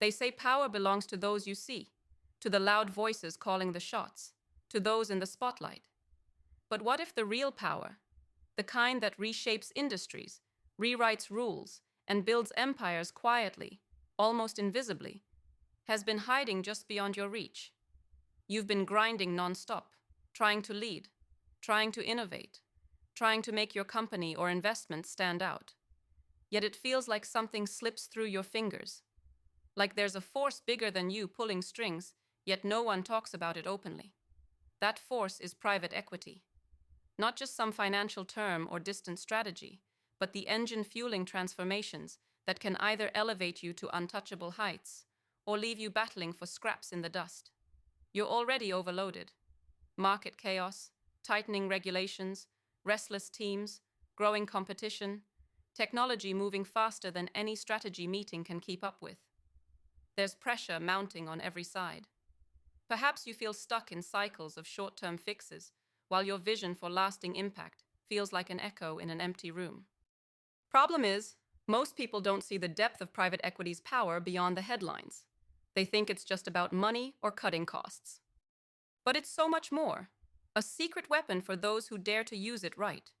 They say power belongs to those you see, to the loud voices calling the shots, to those in the spotlight. But what if the real power, the kind that reshapes industries, rewrites rules, and builds empires quietly, almost invisibly, has been hiding just beyond your reach? You've been grinding nonstop, trying to lead, trying to innovate, trying to make your company or investment stand out. Yet it feels like something slips through your fingers, like there's a force bigger than you pulling strings, yet no one talks about it openly. That force is private equity. Not just some financial term or distant strategy, but the engine fueling transformations that can either elevate you to untouchable heights or leave you battling for scraps in the dust. You're already overloaded. Market chaos, tightening regulations, restless teams, growing competition, technology moving faster than any strategy meeting can keep up with. There's pressure mounting on every side. Perhaps you feel stuck in cycles of short-term fixes, while your vision for lasting impact feels like an echo in an empty room. Problem is, most people don't see the depth of private equity's power beyond the headlines. They think it's just about money or cutting costs. But it's so much more. A secret weapon for those who dare to use it right.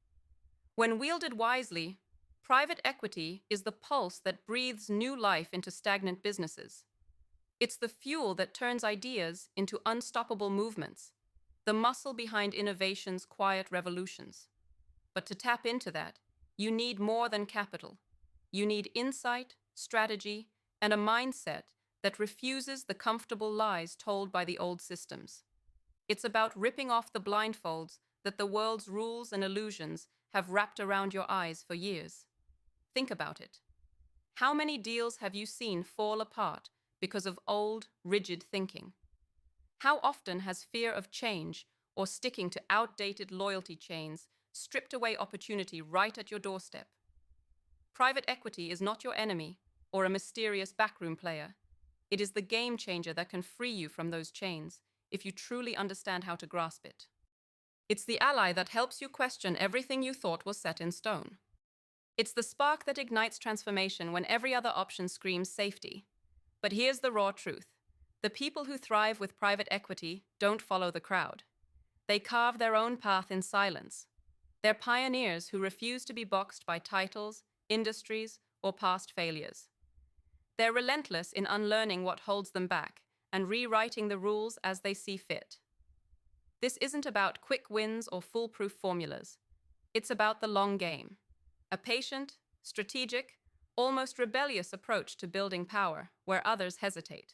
When wielded wisely, private equity is the pulse that breathes new life into stagnant businesses. It's the fuel that turns ideas into unstoppable movements, the muscle behind innovation's quiet revolutions. But to tap into that, you need more than capital. You need insight, strategy, and a mindset that refuses the comfortable lies told by the old systems. It's about ripping off the blindfolds that the world's rules and illusions have wrapped around your eyes for years. Think about it. How many deals have you seen fall apart because of old, rigid thinking? How often has fear of change or sticking to outdated loyalty chains stripped away opportunity right at your doorstep? Private equity is not your enemy or a mysterious backroom player. It is the game changer that can free you from those chains if you truly understand how to grasp it. It's the ally that helps you question everything you thought was set in stone. It's the spark that ignites transformation when every other option screams safety. But here's the raw truth. The people who thrive with private equity don't follow the crowd. They carve their own path in silence. They're pioneers who refuse to be boxed by titles, industries, or past failures. They're relentless in unlearning what holds them back and rewriting the rules as they see fit. This isn't about quick wins or foolproof formulas. It's about the long game. A patient, strategic, almost rebellious approach to building power where others hesitate.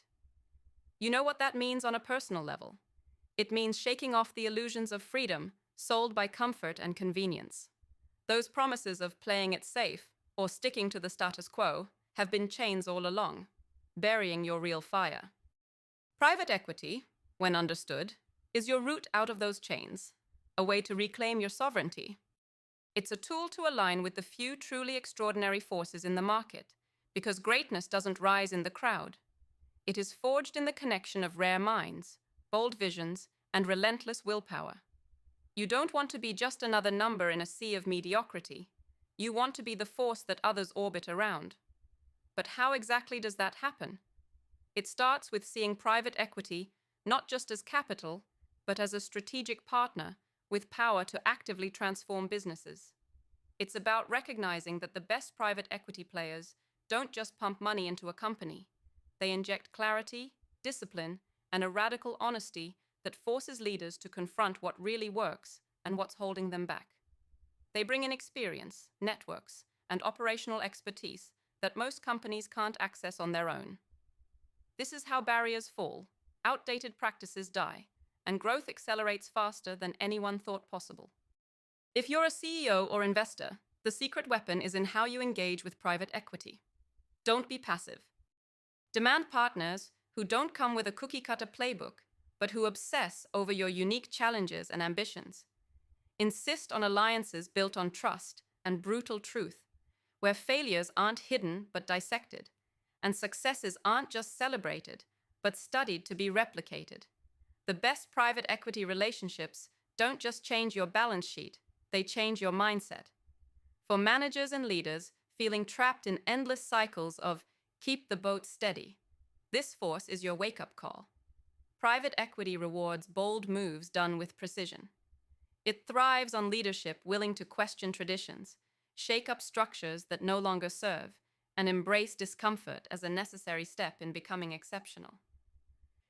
You know what that means on a personal level? It means shaking off the illusions of freedom sold by comfort and convenience. Those promises of playing it safe or sticking to the status quo have been chains all along, burying your real fire. Private equity, when understood, is your route out of those chains, a way to reclaim your sovereignty. It's a tool to align with the few truly extraordinary forces in the market, because greatness doesn't rise in the crowd. It is forged in the connection of rare minds, bold visions, and relentless willpower. You don't want to be just another number in a sea of mediocrity. You want to be the force that others orbit around. But how exactly does that happen? It starts with seeing private equity not just as capital, but as a strategic partner with power to actively transform businesses. It's about recognizing that the best private equity players don't just pump money into a company. They inject clarity, discipline, and a radical honesty that forces leaders to confront what really works and what's holding them back. They bring in experience, networks, and operational expertise that most companies can't access on their own. This is how barriers fall, outdated practices die, and growth accelerates faster than anyone thought possible. If you're a CEO or investor, the secret weapon is in how you engage with private equity. Don't be passive. Demand partners who don't come with a cookie-cutter playbook, but who obsess over your unique challenges and ambitions. Insist on alliances built on trust and brutal truth, where failures aren't hidden but dissected, and successes aren't just celebrated, but studied to be replicated. The best private equity relationships don't just change your balance sheet, they change your mindset. For managers and leaders feeling trapped in endless cycles of keep the boat steady, This force is your wake-up call. Private equity rewards bold moves done with precision. It thrives on leadership willing to question traditions, shake up structures that no longer serve, and embrace discomfort as a necessary step in becoming exceptional.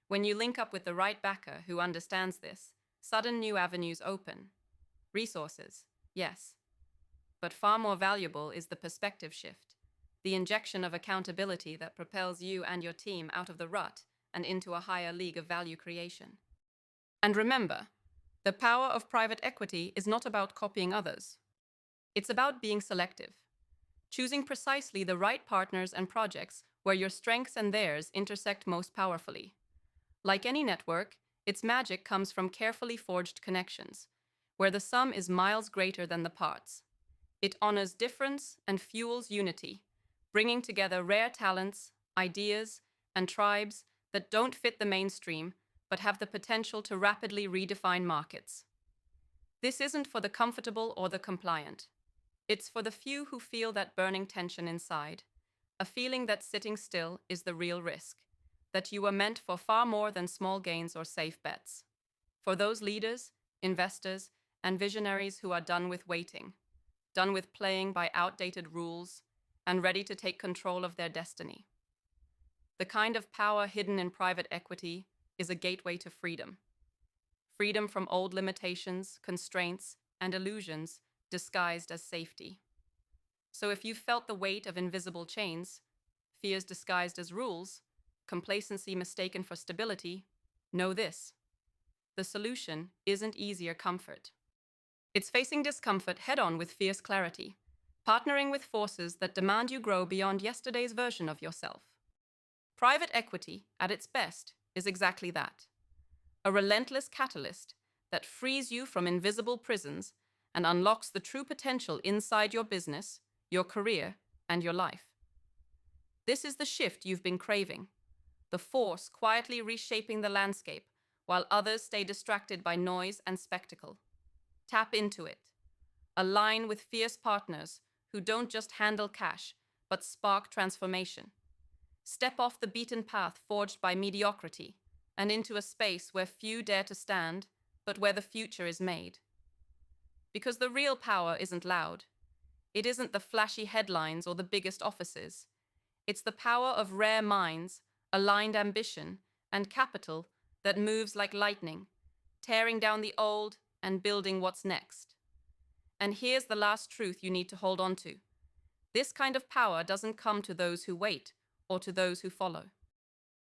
When you link up with the right backer who understands this, sudden new avenues open. Resources, yes. But far more valuable is the perspective shift, the injection of accountability that propels you and your team out of the rut and into a higher league of value creation. And remember, the power of private equity is not about copying others. It's about being selective, choosing precisely the right partners and projects where your strengths and theirs intersect most powerfully. Like any network, its magic comes from carefully forged connections, where the sum is miles greater than the parts. It honors difference and fuels unity, bringing together rare talents, ideas, and tribes that don't fit the mainstream but have the potential to rapidly redefine markets. This isn't for the comfortable or the compliant. It's for the few who feel that burning tension inside, a feeling that sitting still is the real risk, that you were meant for far more than small gains or safe bets. For those leaders, investors, and visionaries who are done with waiting, done with playing by outdated rules, and ready to take control of their destiny. The kind of power hidden in private equity is a gateway to freedom. Freedom from old limitations, constraints, and illusions disguised as safety. So if you've felt the weight of invisible chains, fears disguised as rules, complacency mistaken for stability, know this: the solution isn't easier comfort. It's facing discomfort head-on with fierce clarity, partnering with forces that demand you grow beyond yesterday's version of yourself. Private equity, at its best, is exactly that: a relentless catalyst that frees you from invisible prisons and unlocks the true potential inside your business, your career, and your life. This is the shift you've been craving, the force quietly reshaping the landscape while others stay distracted by noise and spectacle. Tap into it. Align with fierce partners who don't just handle cash, but spark transformation. Step off the beaten path forged by mediocrity and into a space where few dare to stand, but where the future is made. Because the real power isn't loud. It isn't the flashy headlines or the biggest offices. It's the power of rare minds, aligned ambition, and capital that moves like lightning, tearing down the old and building what's next. And here's the last truth you need to hold on to. This kind of power doesn't come to those who wait or to those who follow.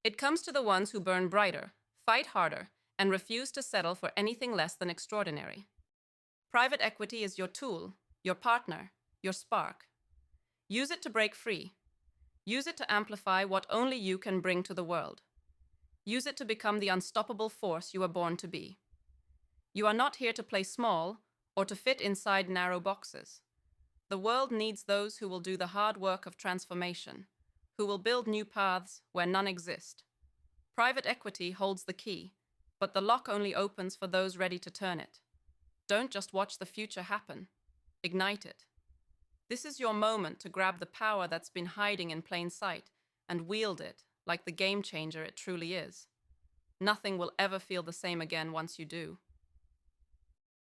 It comes to the ones who burn brighter, fight harder, and refuse to settle for anything less than extraordinary. Private equity is your tool, your partner, your spark. Use it to break free. Use it to amplify what only you can bring to the world. Use it to become the unstoppable force you were born to be. You are not here to play small or to fit inside narrow boxes. The world needs those who will do the hard work of transformation, who will build new paths where none exist. Private equity holds the key, but the lock only opens for those ready to turn it. Don't just watch the future happen. Ignite it. This is your moment to grab the power that's been hiding in plain sight and wield it like the game changer it truly is. Nothing will ever feel the same again once you do.